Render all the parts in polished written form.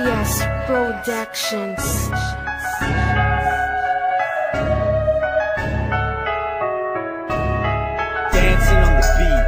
PS Productions. Dancing on the beat.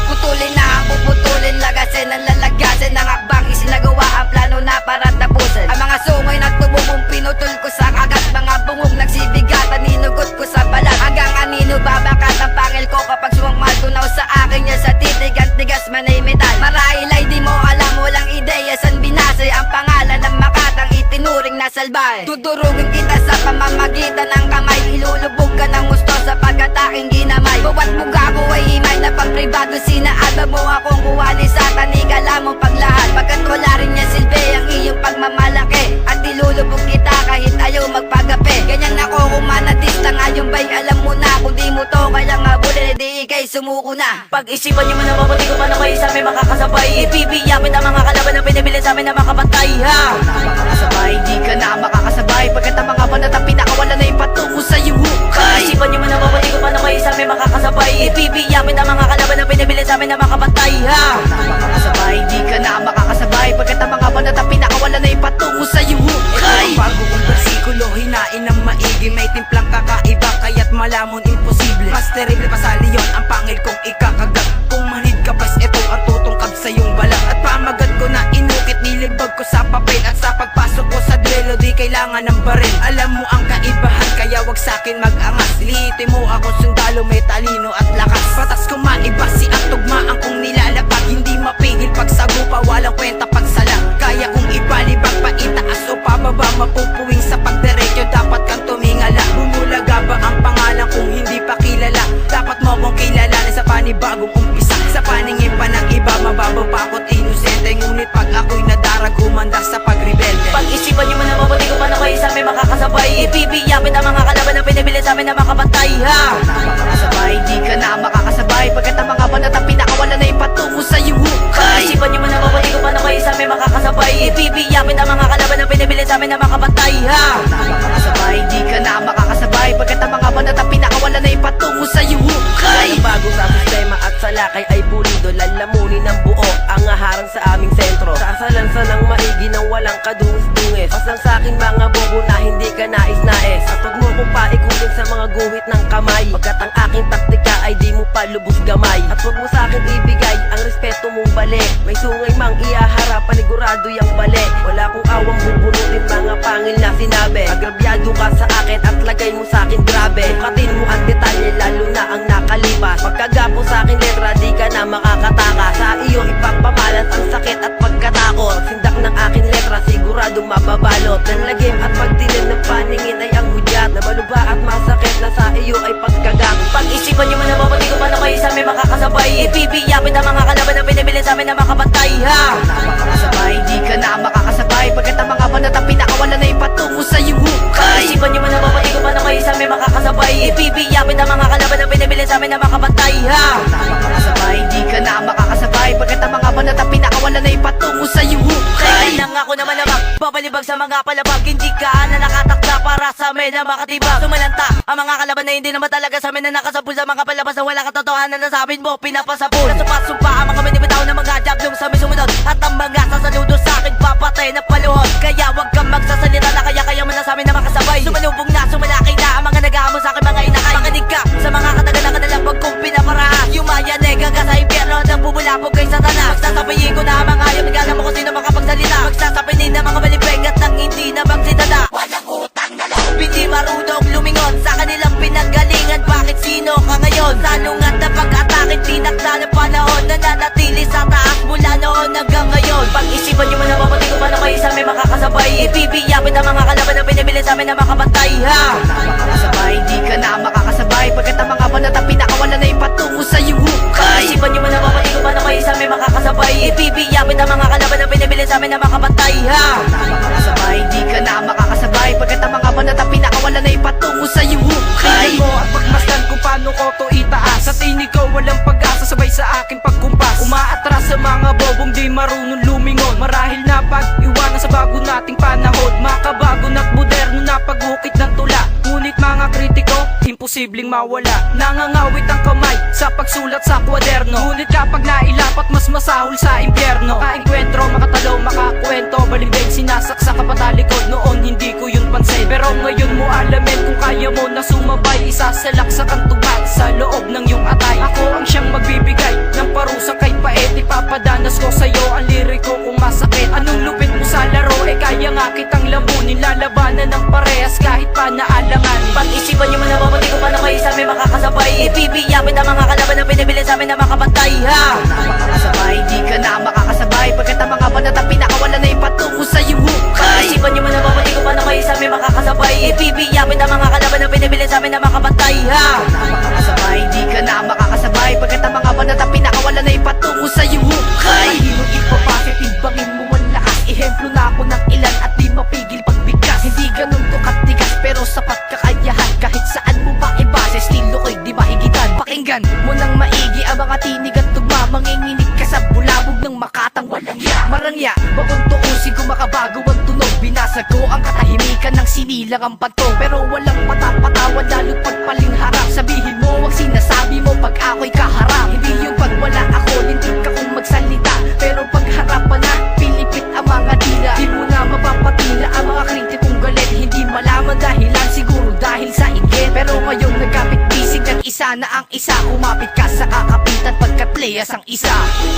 Putulin na ang puputulin, lagasin ang lalagasin ng akbang isinagawa ang plano na para tapusin ang mga sungoy na tubong pinutol ko sa kagat, mga bungog nagsibigatan, ninugot ko sa balat hanggang anino babakat ang pangil ko kapag sumangmal tunaw sa akin niya sa titig ang tigas manay metal. Marahil ay di mo alam, walang ideya san binasay ang pangalan ng makatang itinuring na salbay. Tuturugin kita sa pamamagitan ng kamay, ilulubog ka ng gusto sa pagkataking ginamay. Bawat mukha ko ay himay na pang-pribado, sinaalba mo akong kuwali sa tanikala mo paglahat. Pagkat wala rin niya silbi ang iyong pagmamalaki, at ilulubog kita kahit ayaw magpagapi. Ganyan ako kumanatista, ngayon ba'y alam mo na kung di mo to kayang habulin, di ikay sumuko na. Pag-isipan nyo man ang mabuti kung paano kayo sa amin makakasabay. Ibibiyapin ang mga kalaban na pinibili sa amin na makapatay ha. Makakasabay, di ka na makakasabay, pagkat ang mga banat ang pinakawala na ipatungo sa iyo hukay. Pag-isipan nyo man ang mabuti kung paano kayo sa amin makakasabay. Ibibiyapin ang mga kalaban na pinibili sa amin na makapatay ha. Makakasabay, di ka na makakasabay, pagkat ang mga banat ang pinakawala na ipatungo sa iyo hukay. Bagong bersikulo, hinain ng maigi, may timplang kakaiba, kaya't malamon imposible. Mas terrible pa sa leon ang pangil kong ikakagat. Kung manhid ka pas, ito ang tutungkab sa iyong balat. At pamagat ko na inukit, nilibag ko sa papel. At sa pagpasok ko sa duelo, di kailangan ng baril. Alam mo ang kaibahan, kaya wag sa'kin mag-angas. Lihitin mo ako sundalo, may talino at lakas. Patas ko maiba, si ang tugmaan kong nilalapag. Hindi mapigil pag sagupa, walang kwenta pagsala. Kaya kung ibalibag pa itaas o pababa, mapupuwing sa pagdiretso, dapat kang tumingala. Bumulaga ba ang pangalan kung hindi pa kilala? Dapat mo kong kilalanin sa panibagong umpisa. Sa paningin pa ng iba, mababaw pa ako't inosente. Ngunit pag ako'y nadarag, humanda sa pagrebelde. Pag-isipan nyo man ang mabuti kung paano kayo sa amin makakasabay. Ibibiyapin ang mga kalaban na pinibili sa amin na makapatay ha. Makakasabay, di ka na makakasabay, pagkat ang mga banat ang pinakawala na ipatungo sa iyo hukay. Pag-isipan nyo man ang mabuti kung paano kayo sa amin makakasabay. Ibibiyapin ang mga kalaban na pinibili sa amin na makapatay ha. Makakasabay, di ka na makakasabay, pagkat ang mga banat ang pinakawala na ipatungo sa iyo hukay. Walang bago sa sistema at salakay ay pulido. Lalamunin ng buo ang aharang sa aming sentro. Sasalansan ng maigi ng walang kadungis-dungis. Pasang sa akin mga bobo na hindi ka nais-nais. At huwag mo kong paikutin sa mga guhit ng kamay, pagkat ang aking taktika ay di mo pa lubos gamay. At huwag mo sa akin ibigay ang respeto mong bali. May sungay mang iaharap, panigurado yung bali. Wala kong awang bubunutin mga pangil na sinabi. Agrabyado ka sa akin at lagay mo sa akin grabe. Sukatin mo ang detalye lalo na ang nakalipas. Pagkagapo sa akin letra, di ka na makakataka. Sa iyo ipagpamalas ang sakit at pagkatakot. Sindak ng akin letra, sigurado mababalot. Ng lagim at pagdilim ng paningin ay ang hudyat. Na maluba at masakit na sa iyo ay pagkagat. Pag-isipan nyo man ang mabuti kung paano kayo sa amin makakasabay. Ibibiyapin ang mga kalaban na pinibili sa amin na makapatay ha. Makakasabay, di ka na makakasabay, pagkat ang mga banat ang pinakawala na ipatungo sa iyo hukay. Pag-isipan nyo man ang mabuti kung paano kayo sa amin makakasabay. Ibibiyapin ang mga kalaban na pinibili sa amin na makapatay ha. Makakasabay, di ka na makakasabay, pagkat ang mga banat ang pinakawala na ipatungo sa iyo hukay. Kaya lang ako naman naman papalibag sa mga palabag. Hindi ka na nakatakda para sa amin na makatibag. Sumalanta ang mga kalaban na hindi naman talaga sa amin na nakasapul sa mga palabas na wala katotohanan na sa amin mo pinapasapul. Nasumpa-sumpa ang mga minibitaw na mga jablong sa amin sumunod. At ang mga sasaludo sa akin papatay na paluhod. Kaya wag kang magsasalita na kaya mo na sa amin na makasabay. Sumalubong na, sumalaki na ang mga nag-aamo sa akin mga inakay. Makinig ka sa mga katagal na kanilang pag kong pinaparaas. Yumayanig hanggang sa impyerno na bubulabog kay Satanas. Magsasabayin ko na ang mga hayop, alam mo kung sino makapagsalita. Magsasapinin na mga malibeng at nang hindi na magsidada. Walang utang na loob, hindi marunong lumingon sa kanilang pinanggalingan. Bakit sino ka ngayon? Salungat na pag-atake, tinakda ng panahon, nananatili sa taas mula noon hanggang ngayon. Pag-isipan nyo man ang mabuti kung paano kayo sa amin makakasabay. Ibibiyapin ang mga kalaban na pinibili sa amin na makapatay ha. Makakasabay, di ka na makakasabay, pagkat ang mga banat ang pinakawala na ipatungo sa iyo hukay. Pag-isipan nyo man ang mabuti kung paano kayo sa amin makakasabay. Ibibiyapin ang mga kalaban na pinibili sa amin na makapatay ha. Makakasabay, di ka na makakasabay, pagkat ang mga banat ang pinakawala na ipatungo sa iyo hukay. Tingnan mo at pagmasdan kung paano ko to itaas. Sa tinig ko walang pag-asa, sabay sa akin pagkumpas. Umaatras sa mga bobong di marunong lumingon. Marahil na pag-iwanan sa bago nating panahon. Makabago na't moderno na paghukit ng tula. Ngunit mga kritiko, imposible posibleng mawala. Nangangawit ang kamay sa pagsulat sa kwaderno, ngunit kapag nailapat mas masahol sa impyerno. Makaengkwentro, makatalo, makakwento, balimbing sinasaksa ka patalikod. Noon hindi ko yun pansin, pero ngayon mo alamin kung kaya mo na sumabay. Isasalak sa kantugan sa loob ng iyong atay. Ako ang siyang magbibigay ng parusa kay paet. Ipapadanas ko sa'yo ang liriko kung masakit. Anong lupit mo sa laro, kaya nga kitang lamunin. Lalabanan ng parehas kahit pa naalanganin. Pag-isipan nyo man na babati ko paano kayo sa amin makakasabay. Ibibiyapit ang mga kalaban na pinibili sa amin na makapantay ha. Makakasabay, di ka na makakasabay pagkat ang mga banat ang pinakawala na ipatungo sa iyong hukay. Pag-isipan nyo man na babati ko paano kayo sa amin makakasabay. Ibibiyapit ang mga kalaban na pinibili sa amin na makapantay ha. Makakasabay, di ka na makakasabay pagkat ang mga banat ang pinakawala na ipatungo sa iyong hukay. Mahirap ipapasok, timbangin mo ang lakas. Ihemplo na ako ng ilan at di mapigil pagbigkas. Hindi ganun to katigas pero sapat kakayahan. Kahit saan mo pa ibase, estilo ko'y di mahigitan. Pakinggan mo ng maigi ang mga tinig at tugma. Manginginig ka sa bulabog ng makatang walang ya. Marangya, bakong tuusin kung makabago ang tunog. Binasag ko ang katahimikan ng sinilang ang pantong. Pero walang patapatawan lalo't pagpalingharap. Sabihin mo ang sinasabi mo pag ako'y kaharap. Hindi yung pag wala ako, lintig ka kung magsalita. Pero pag harapan na, pilipit ang mga dila. Di mo na mapapatila ang mga kritikong galit. Hindi malaman dahilan, siguro dahil sa inggit. Pero ngayong nagkapit-bisig ng isa na ang isa. Kumapit ka sa kakapitan pagkat playas ang isa.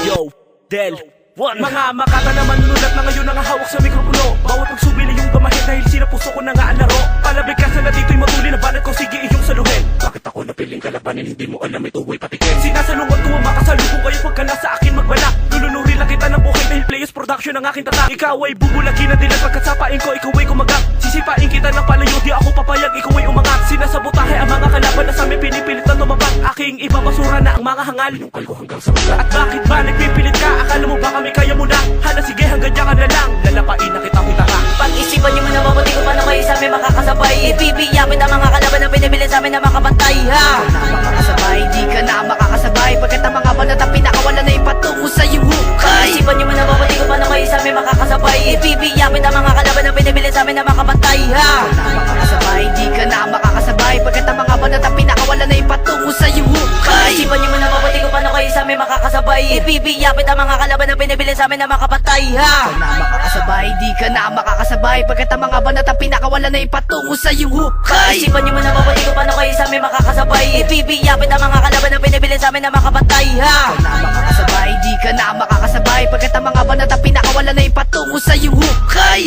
Yo, Del, mga makata naman nulat na ngayon hawak sa mikropono. Bawat pagsubli na yung gamahin dahil sinapuso ko na nga ang laro. Palabigkasan na dito'y matuli na banat ko, sige iyong saluhin. Bakit ako napiling kalabanin, hindi mo alam ito ay patikin. Sinasalungat ko ang makasalubong kayo pagka nasa akin magbalak. Lulunuri lang kita ng buhay dahil players production ang aking tatak. Ikaw ay bubulagin na dilat pagkat sapain ko, ikaw ay kumagat. Sisipain kita ng palayo, di ako papayag, ikaw ay umangat. Sinasabotahe ang mga kalaban na sa amin pinipilit na tumapak. Aking ibabasura na ang mga hangal. At bakit ba nagpipilit ka? Akala mo ba kami kaya mo na? Hala sige hanggang dyan ka na lang. Lalapain na kita hutara. Pag-isipan nyo man na babati ko paano kayo sa amin makakasabay. Ibibiyapit ang mga kalaban na pinibili sa amin na makapantay ha. Makakasabay, di ka na makakasabay pagkat ang mga banat ang pinakawala na ipatungo sa iyong hukay. Pag-isipan nyo man na babati ko paano kayo sa amin makakasabay. Ibibiyapit ang mga kalaban na pinibili sa amin na makapantay ha. Makakasabay, di ka na makakasabay pagkat ang mga banat ang pinakawala na ipatungo sa iyong hukay. Pag-isipan nyo man na babati ko paano kayo sa amin makakasabay. Ibibiyapit ang mga kalaban na pinibili sa amin na makapantay ha. Makakasabay, di ka na makakasabay pagkat ang mga banat ang pinakawala na ipatungo sa iyong hukay. Pag-isipan nyo man na babati ko paano kayo sa amin makakasabay. Ibibiyapit ang mga kalaban na pinibili sa amin na makapantay ha. Makakasabay, di ka na makakasabay pagkat ang mga banat ang pinakawala na ipatungo sa iyong hukay.